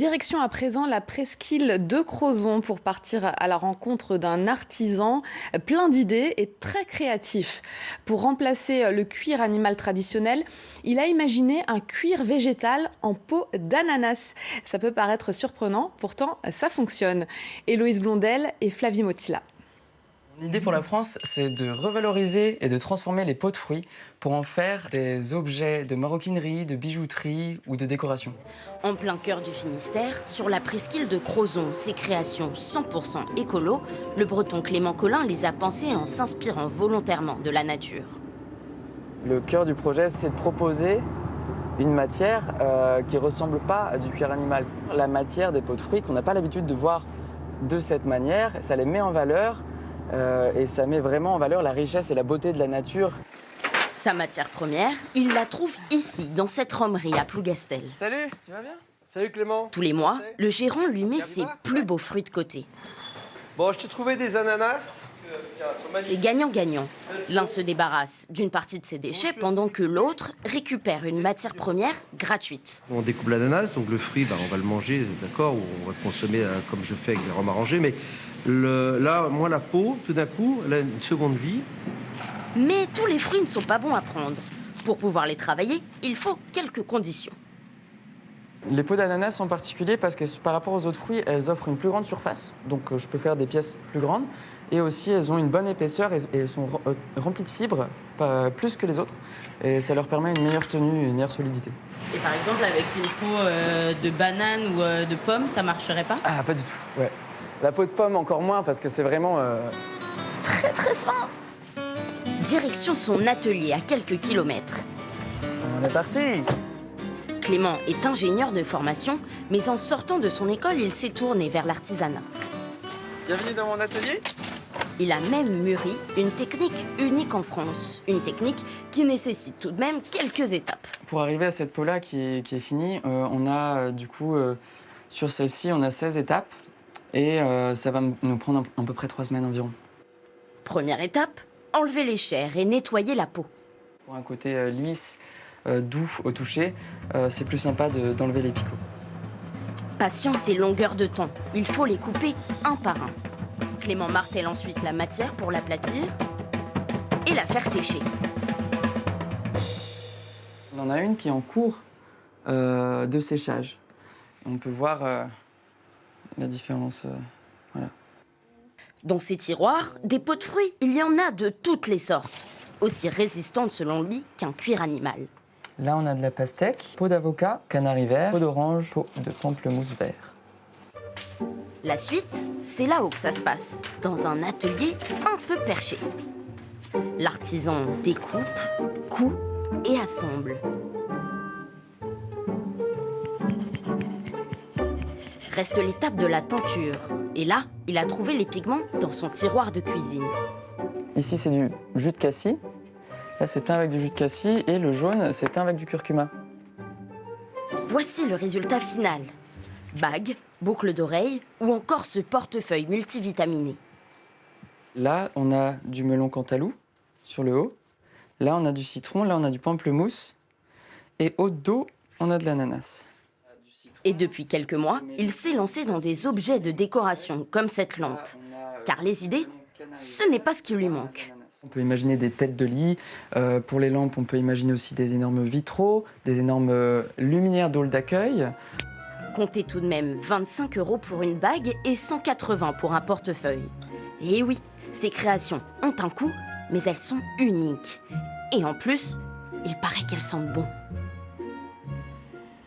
Direction à présent la presqu'île de Crozon pour partir à la rencontre d'un artisan plein d'idées et très créatif. Pour remplacer le cuir animal traditionnel, il a imaginé un cuir végétal en peau d'ananas. Ça peut paraître surprenant, pourtant ça fonctionne. Héloïse Blondel et Flavie Motila. L'idée pour la France, c'est de revaloriser et de transformer les peaux de fruits pour en faire des objets de maroquinerie, de bijouterie ou de décoration. En plein cœur du Finistère, sur la presqu'île de Crozon, ses créations 100% écolo, le breton Clément Collin les a pensées en s'inspirant volontairement de la nature. Le cœur du projet, c'est de proposer une matière qui ne ressemble pas à du cuir animal. La matière des peaux de fruits qu'on n'a pas l'habitude de voir de cette manière, ça les met en valeur. Et ça met vraiment en valeur la richesse et la beauté de la nature. Sa matière première, il la trouve ici, dans cette romerie à Plougastel. Salut, tu vas bien? Salut Clément. Tous les mois, le gérant lui met ses plus beaux fruits de côté. Bon, je t'ai trouvé des ananas. C'est gagnant-gagnant. L'un se débarrasse d'une partie de ses déchets pendant que l'autre récupère une matière première gratuite. On découpe l'ananas, donc le fruit, on va le manger, d'accord, ou on va le consommer comme je fais avec les rhums arrangés, mais là, moi, la peau, tout d'un coup, elle a une seconde vie. Mais tous les fruits ne sont pas bons à prendre. Pour pouvoir les travailler, il faut quelques conditions. Les peaux d'ananas en particulier, parce que par rapport aux autres fruits, elles offrent une plus grande surface. Donc je peux faire des pièces plus grandes. Et aussi, elles ont une bonne épaisseur et elles sont remplies de fibres, plus que les autres. Et ça leur permet une meilleure tenue, une meilleure solidité. Et par exemple, avec une peau de banane ou de pomme, ça marcherait pas? Ah, pas du tout, ouais. La peau de pomme, encore moins, parce que c'est vraiment Très très fin. Direction son atelier à quelques kilomètres. On est parti. Clément est ingénieur de formation, mais en sortant de son école, il s'est tourné vers l'artisanat. Bienvenue dans mon atelier. Il a même mûri une technique unique en France. Une technique qui nécessite tout de même quelques étapes. Pour arriver à cette peau-là qui est finie, on a du coup, sur celle-ci, on a 16 étapes. Et ça va nous prendre à peu près 3 semaines environ. Première étape, enlever les chairs et nettoyer la peau. Pour un côté lisse, doux au toucher, c'est plus sympa d'enlever les picots. Patience et longueur de temps. Il faut les couper un par un. Clément martèle ensuite la matière pour l'aplatir et la faire sécher. On en a une qui est en cours de séchage. On peut voir la différence. Voilà. Dans ces tiroirs, des pots de fruits, il y en a de toutes les sortes. Aussi résistantes selon lui qu'un cuir animal. Là, on a de la pastèque, peau d'avocat, canari vert, peau d'orange, peau de pamplemousse vert. La suite, c'est là-haut que ça se passe, dans un atelier un peu perché. L'artisan découpe, coud et assemble. Reste l'étape de la teinture. Et là, il a trouvé les pigments dans son tiroir de cuisine. Ici, c'est du jus de cassis. Là, c'est teint avec du jus de cassis. Et le jaune, c'est teint avec du curcuma. Voici le résultat final. Bague, boucle d'oreille ou encore ce portefeuille multivitaminé. Là, on a du melon cantalou sur le haut. Là, on a du citron. Là, on a du pamplemousse. Et au dos, on a de l'ananas. Et depuis quelques mois, il s'est lancé dans des objets de décoration, comme cette lampe. Car les idées, ce n'est pas ce qui lui manque. On peut imaginer des têtes de lit. Pour les lampes, on peut imaginer aussi des énormes vitraux, des énormes luminaires d'hall d'accueil. Comptez tout de même 25 € pour une bague et 180 pour un portefeuille. Et oui, ces créations ont un coût, mais elles sont uniques. Et en plus, il paraît qu'elles sentent bon.